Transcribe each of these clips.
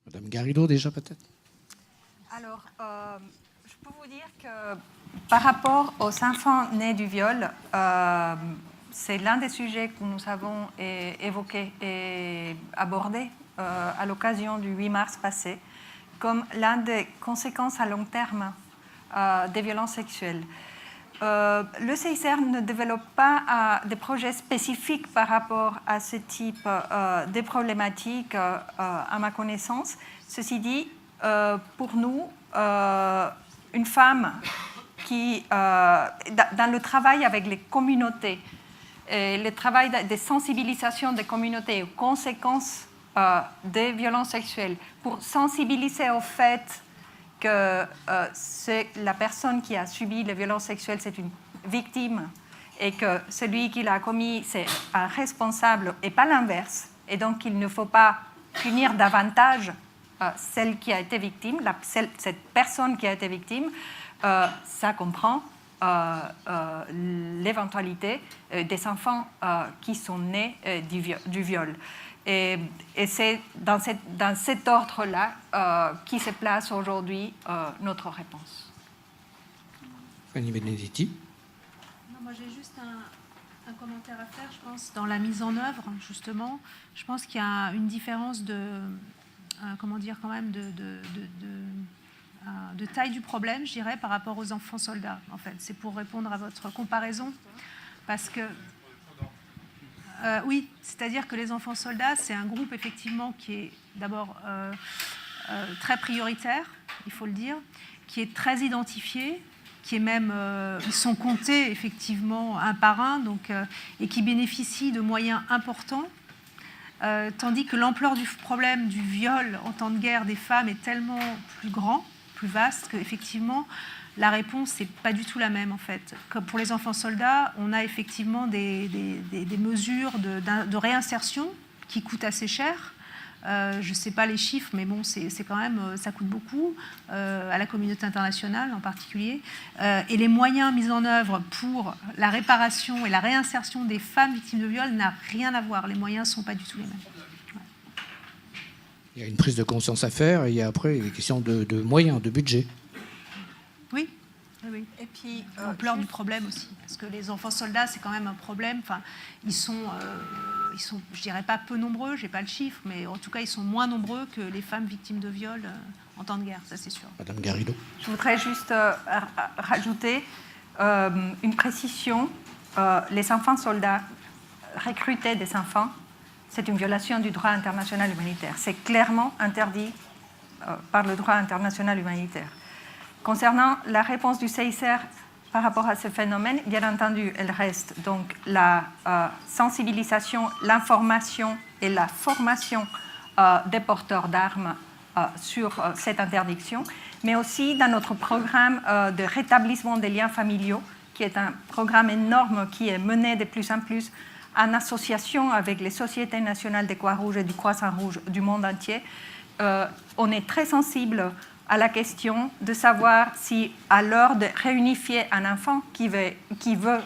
Madame Garrido, déjà peut-être. Alors, je peux vous dire que par rapport aux enfants nés du viol, c'est l'un des sujets que nous avons évoqué et abordé à l'occasion du 8 mars passé, comme l'une des conséquences à long terme des violences sexuelles. Le CICR ne développe pas des projets spécifiques par rapport à ce type de problématiques, à ma connaissance. Ceci dit, pour nous, une femme qui, dans le travail avec les communautés, et le travail de sensibilisation des communautés aux conséquences des violences sexuelles, pour sensibiliser au fait que c'est la personne qui a subi les violences sexuelles, c'est une victime, et que celui qui l'a commis, c'est un responsable et pas l'inverse. Et donc, il ne faut pas punir davantage celle qui a été victime, cette personne qui a été victime. Ça comprend l'éventualité des enfants qui sont nés du viol. Et c'est dans cet ordre-là qui se place aujourd'hui notre réponse. Fanny Benedetti. Non, moi j'ai juste un commentaire à faire, je pense, dans la mise en œuvre, justement. Je pense qu'il y a une différence de taille du problème, je dirais, par rapport aux enfants soldats, en fait. C'est pour répondre à votre comparaison, parce que oui, c'est-à-dire que les enfants soldats, c'est un groupe effectivement qui est d'abord très prioritaire, il faut le dire, qui est très identifié, qui est même, ils sont comptés effectivement un par un, donc, et qui bénéficient de moyens importants, tandis que l'ampleur du problème du viol en temps de guerre des femmes est tellement plus grand, plus vaste, qu'effectivement la réponse n'est pas du tout la même en fait. Comme pour les enfants soldats, on a effectivement des mesures de réinsertion qui coûtent assez cher. Je ne sais pas les chiffres, mais bon, c'est quand même, ça coûte beaucoup à la communauté internationale en particulier. Et les moyens mis en œuvre pour la réparation et la réinsertion des femmes victimes de viol n'a rien à voir. Les moyens ne sont pas du tout les mêmes. Ouais. Il y a une prise de conscience à faire et il y a après des questions de moyens, de budget. Oui. Oui. Et puis l'ampleur du problème aussi, parce que les enfants soldats, c'est quand même un problème. Enfin, ils sont, je dirais pas peu nombreux, j'ai pas le chiffre, mais en tout cas, ils sont moins nombreux que les femmes victimes de viol en temps de guerre, ça c'est sûr. Madame Garrido. Je voudrais juste rajouter une précision. Les enfants soldats, recruter des enfants, c'est une violation du droit international humanitaire. C'est clairement interdit par le droit international humanitaire. Concernant la réponse du CICR par rapport à ce phénomène, bien entendu, elle reste donc la sensibilisation, l'information et la formation des porteurs d'armes sur cette interdiction, mais aussi dans notre programme de rétablissement des liens familiaux, qui est un programme énorme qui est mené de plus en plus en association avec les sociétés nationales des Croix-Rouges et du Croissant-Rouge du monde entier. On est très sensible à la question de savoir si, à l'heure de réunifier un enfant qui veut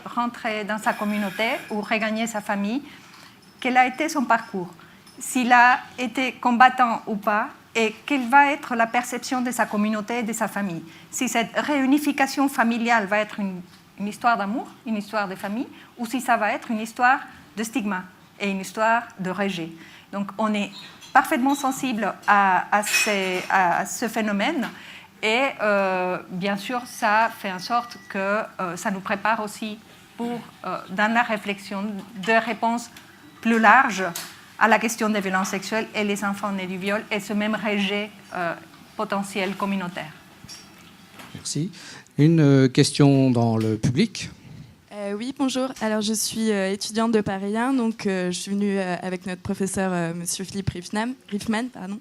rentrer dans sa communauté ou regagner sa famille, quel a été son parcours, s'il a été combattant ou pas, et quelle va être la perception de sa communauté et de sa famille. Si cette réunification familiale va être une histoire d'amour, une histoire de famille, ou si ça va être une histoire de stigma et une histoire de rejet. Donc on est parfaitement sensible à ce phénomène et bien sûr ça fait en sorte que ça nous prépare aussi pour dans la réflexion de réponses plus larges à la question des violences sexuelles et les enfants nés du viol et ce même rejet potentiel communautaire. Merci. Une question dans le public. Oui, bonjour. Alors, je suis étudiante de Paris 1, donc je suis venue avec notre professeur, Monsieur Philippe Riffman, pardon.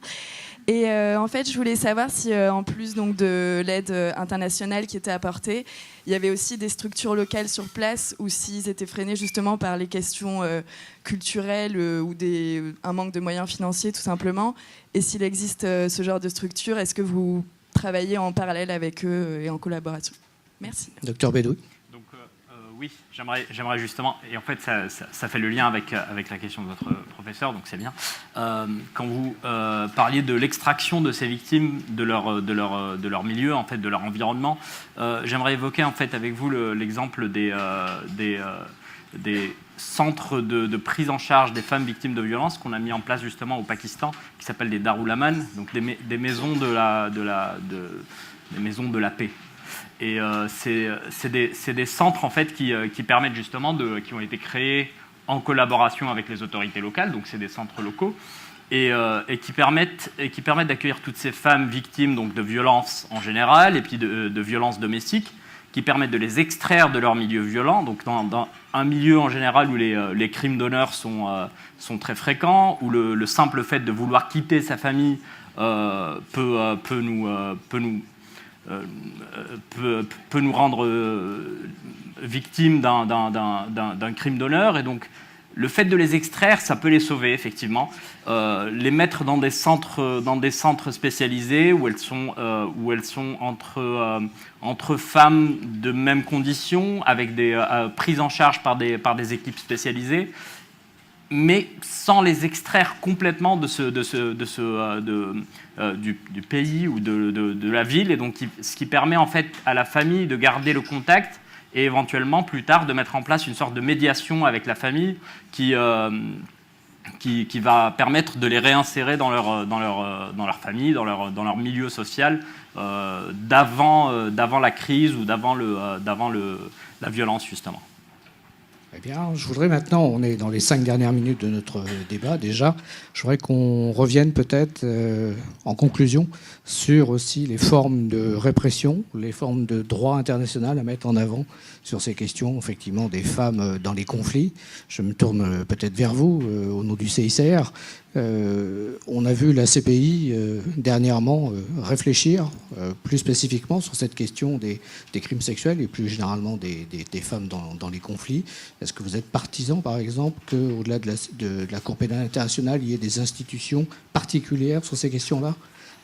Et en fait, je voulais savoir si, en plus donc, de l'aide internationale qui était apportée, il y avait aussi des structures locales sur place ou s'ils étaient freinés justement par les questions culturelles ou un manque de moyens financiers, tout simplement. Et s'il existe ce genre de structure, est-ce que vous travaillez en parallèle avec eux et en collaboration? Merci. Docteur Bédoui. Oui, j'aimerais justement, et en fait ça fait le lien avec la question de votre professeur, donc c'est bien. Quand vous parliez de l'extraction de ces victimes de leur milieu, en fait, de leur environnement, j'aimerais évoquer en fait avec vous l'exemple des centres de prise en charge des femmes victimes de violences qu'on a mis en place justement au Pakistan, qui s'appellent des Darul-Aman, donc des maisons des maisons de la paix. Et c'est des centres en fait qui permettent justement qui ont été créés en collaboration avec les autorités locales, donc c'est des centres locaux, et qui permettent d'accueillir toutes ces femmes victimes donc de violences en général et puis de violences domestiques, qui permettent de les extraire de leur milieu violent, donc dans un milieu en général où les crimes d'honneur sont très fréquents, où le simple fait de vouloir quitter sa famille peut nous rendre victimes d'un crime d'honneur. Et donc, le fait de les extraire, ça peut les sauver, effectivement. Les mettre dans des centres spécialisés où elles sont entre femmes de même condition, avec des prises en charge par des équipes spécialisées, mais sans les extraire complètement du pays ou de la ville, et donc ce qui permet en fait à la famille de garder le contact et éventuellement plus tard de mettre en place une sorte de médiation avec la famille qui va permettre de les réinsérer dans leur famille, dans leur milieu social d'avant la crise ou d'avant la violence justement. Eh bien, je voudrais maintenant, on est dans les 5 dernières minutes de notre débat déjà, je voudrais qu'on revienne peut-être en conclusion sur aussi les formes de répression, les formes de droit international à mettre en avant sur ces questions, effectivement, des femmes dans les conflits. Je me tourne peut-être vers vous, au nom du CICR. On a vu la CPI dernièrement réfléchir plus spécifiquement sur cette question des crimes sexuels et plus généralement des femmes dans les conflits. Est-ce que vous êtes partisan, par exemple, qu'au-delà de la Cour pénale internationale, il y ait des institutions particulières sur ces questions-là?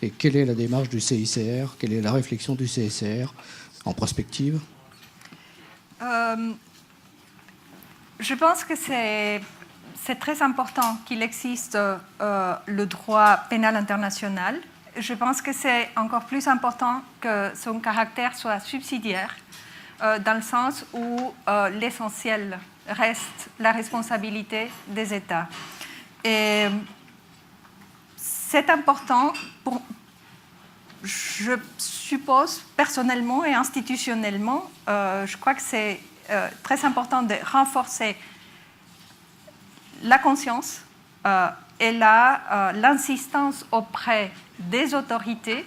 Et quelle est la démarche du CICR? Quelle est la réflexion du CICR en prospective? Je pense que c'est très important qu'il existe le droit pénal international. Je pense que c'est encore plus important que son caractère soit subsidiaire, dans le sens où l'essentiel reste la responsabilité des États. Et c'est important, je suppose, personnellement et institutionnellement, je crois que c'est très important de renforcer la conscience et l'insistance auprès des autorités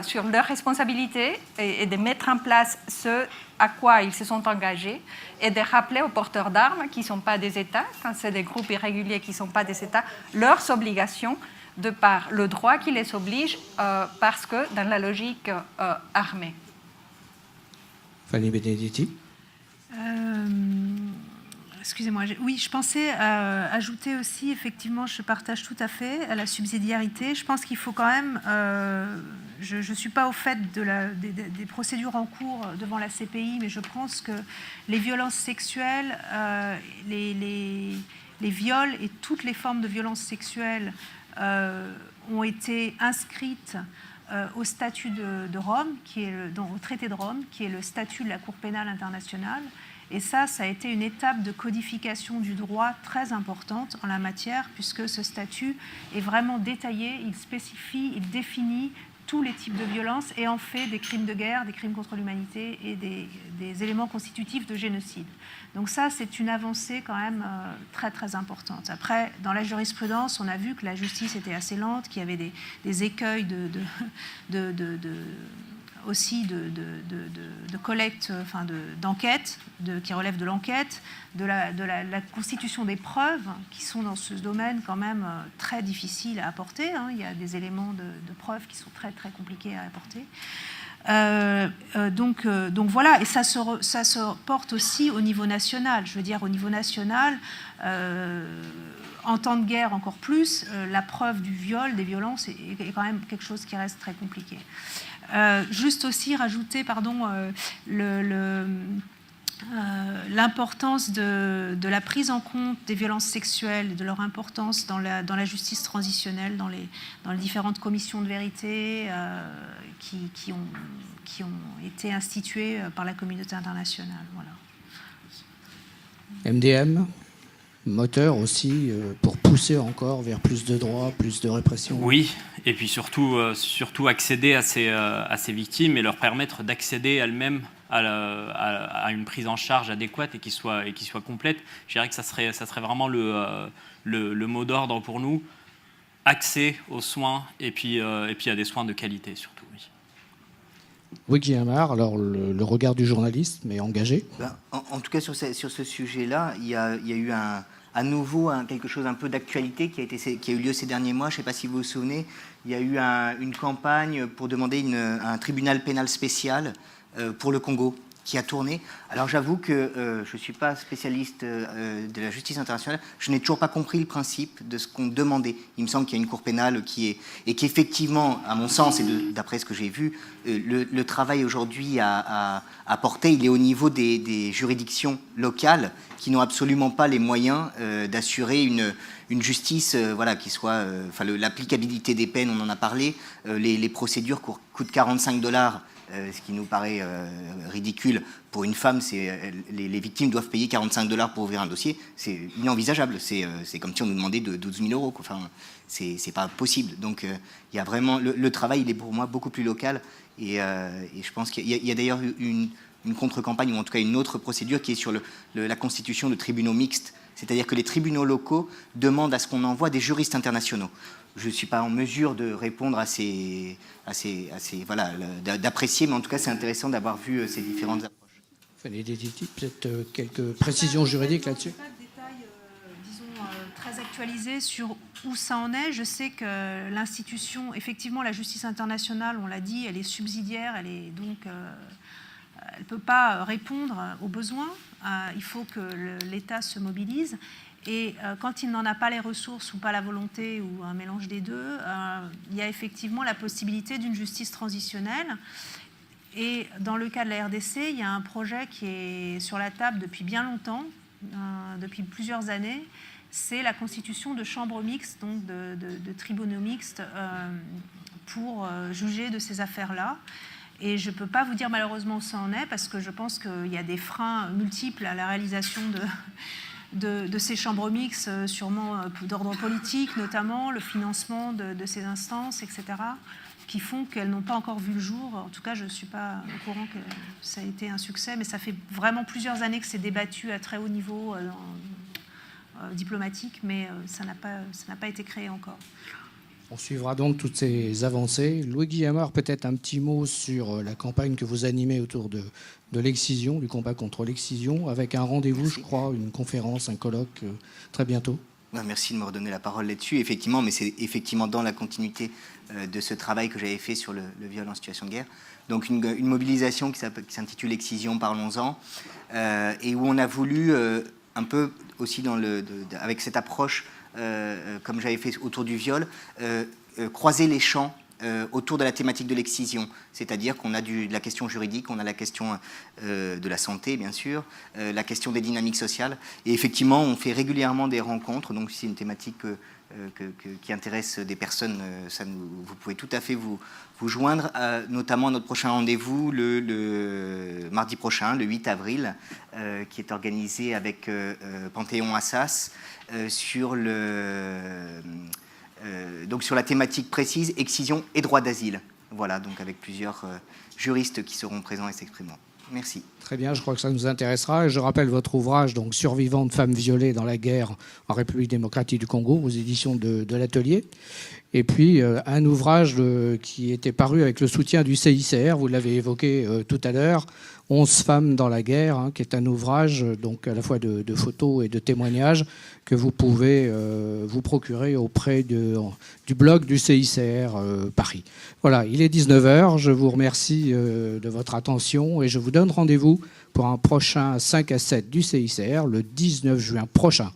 sur leurs responsabilités et de mettre en place ce à quoi ils se sont engagés et de rappeler aux porteurs d'armes qui ne sont pas des États, quand c'est des groupes irréguliers qui ne sont pas des États, leurs obligations de par le droit qui les oblige parce que dans la logique armée. Fanny Benedetti. Excusez-moi, oui, je pensais ajouter aussi, effectivement, je partage tout à fait à la subsidiarité. Je pense qu'il faut quand même, je ne suis pas au fait des procédures en cours devant la CPI, mais je pense que les violences sexuelles, les viols et toutes les formes de violences sexuelles ont été inscrites au statut de Rome, au traité de Rome, qui est le statut de la Cour pénale internationale. Et ça a été une étape de codification du droit très importante en la matière, puisque ce statut est vraiment détaillé, il spécifie, il définit tous les types de violences et en fait des crimes de guerre, des crimes contre l'humanité et des éléments constitutifs de génocide. Donc ça, c'est une avancée quand même très très importante. Après, dans la jurisprudence, on a vu que la justice était assez lente, qu'il y avait des écueils aussi de collecte, enfin d'enquête, qui relèvent de l'enquête, de la constitution des preuves, qui sont dans ce domaine quand même très difficiles à apporter. Hein. Il y a des éléments de preuves qui sont très très compliqués à apporter. Donc voilà, et ça se porte aussi au niveau national. Je veux dire, au niveau national, en temps de guerre encore plus, la preuve du viol, des violences est quand même quelque chose qui reste très compliqué. Juste aussi rajouter, l'importance de la prise en compte des violences sexuelles, de leur importance dans la justice transitionnelle, dans les différentes commissions de vérité qui ont été instituées par la communauté internationale. Voilà. MDM, moteur aussi pour pousser encore vers plus de droits, plus de répression. Oui, et puis surtout accéder à ces victimes et leur permettre d'accéder elles-mêmes à une prise en charge adéquate et qui soit complète. Je dirais que ça serait vraiment le mot d'ordre pour nous. Accès aux soins et puis à des soins de qualité surtout. Oui. Oui, Guillemard, alors le regard du journaliste, mais engagé. En tout cas, sur ce sujet-là, il y a eu à nouveau quelque chose un peu d'actualité qui a eu lieu ces derniers mois. Je ne sais pas si vous vous souvenez, il y a eu une campagne pour demander un tribunal pénal spécial pour le Congo qui a tourné. Alors j'avoue que je ne suis pas spécialiste de la justice internationale. Je n'ai toujours pas compris le principe de ce qu'on demandait. Il me semble qu'il y a une cour pénale et qu'effectivement, à mon sens, et d'après ce que j'ai vu, le travail aujourd'hui à porter, il est au niveau des juridictions locales qui n'ont absolument pas les moyens d'assurer une justice qui soit... l'applicabilité des peines, on en a parlé. Les procédures coûtent $45. Ce qui nous paraît ridicule pour une femme, les victimes doivent payer $45 pour ouvrir un dossier. C'est inenvisageable. C'est comme si on nous demandait de 12 000 €. Enfin, c'est pas possible. Donc, il y a vraiment le travail. Il est pour moi beaucoup plus local. Et je pense qu'il y a d'ailleurs une contre-campagne, ou en tout cas une autre procédure qui est sur la constitution de tribunaux mixtes. C'est-à-dire que les tribunaux locaux demandent à ce qu'on envoie des juristes internationaux. Je ne suis pas en mesure de répondre d'apprécier, mais en tout cas, c'est intéressant d'avoir vu ces différentes approches. Peut-être quelques précisions juridiques là-dessus. Pas de détails, très actualisés sur où ça en est. Je sais que l'institution, effectivement, la justice internationale, on l'a dit, elle est subsidiaire, elle est donc... elle ne peut pas répondre aux besoins. Il faut que l'État se mobilise. Et quand il n'en a pas les ressources ou pas la volonté ou un mélange des deux, il y a effectivement la possibilité d'une justice transitionnelle. Et dans le cas de la RDC, il y a un projet qui est sur la table depuis bien longtemps, depuis plusieurs années. C'est la constitution de chambres mixtes, donc de tribunaux mixtes, pour juger de ces affaires-là. Et je ne peux pas vous dire malheureusement où ça en est, parce que je pense qu'il y a des freins multiples à la réalisation de ces chambres mixtes, sûrement d'ordre politique notamment, le financement de ces instances, etc., qui font qu'elles n'ont pas encore vu le jour. En tout cas, je ne suis pas au courant que ça a été un succès, mais ça fait vraiment plusieurs années que c'est débattu à très haut niveau diplomatique, mais ça n'a pas été créé encore. On suivra donc toutes ces avancées. Louis Guillemard, peut-être un petit mot sur la campagne que vous animez autour de l'excision, du combat contre l'excision, avec un rendez-vous, je crois, une conférence, un colloque, très bientôt. Merci de me redonner la parole là-dessus. Effectivement, mais c'est effectivement dans la continuité de ce travail que j'avais fait sur le viol en situation de guerre. Donc une mobilisation qui s'intitule Excision, parlons-en, et où on a voulu un peu aussi avec cette approche, comme j'avais fait autour du viol, croiser les champs autour de la thématique de l'excision. C'est-à-dire qu'on a de la question juridique, on a la question de la santé, bien sûr, la question des dynamiques sociales. Et effectivement, on fait régulièrement des rencontres. Donc, c'est une thématique qui intéresse des personnes. Vous pouvez tout à fait vous joindre, notamment à notre prochain rendez-vous le mardi prochain, le 8 avril, qui est organisé avec Panthéon Assas sur la thématique précise, excision et droit d'asile. Voilà, donc avec plusieurs juristes qui seront présents et s'exprimeront. Merci. Très bien, je crois que ça nous intéressera. Et je rappelle votre ouvrage, donc Survivantes femmes violées dans la guerre en République démocratique du Congo, aux éditions de l'Atelier. Et puis un ouvrage qui était paru avec le soutien du CICR, vous l'avez évoqué tout à l'heure, 11 femmes dans la guerre, qui est un ouvrage donc à la fois de photos et de témoignages que vous pouvez vous procurer auprès du blog du CICR Paris. Voilà, il est 19h, je vous remercie de votre attention et je vous donne rendez-vous pour un prochain 5 à 7 du CICR le 19 juin prochain.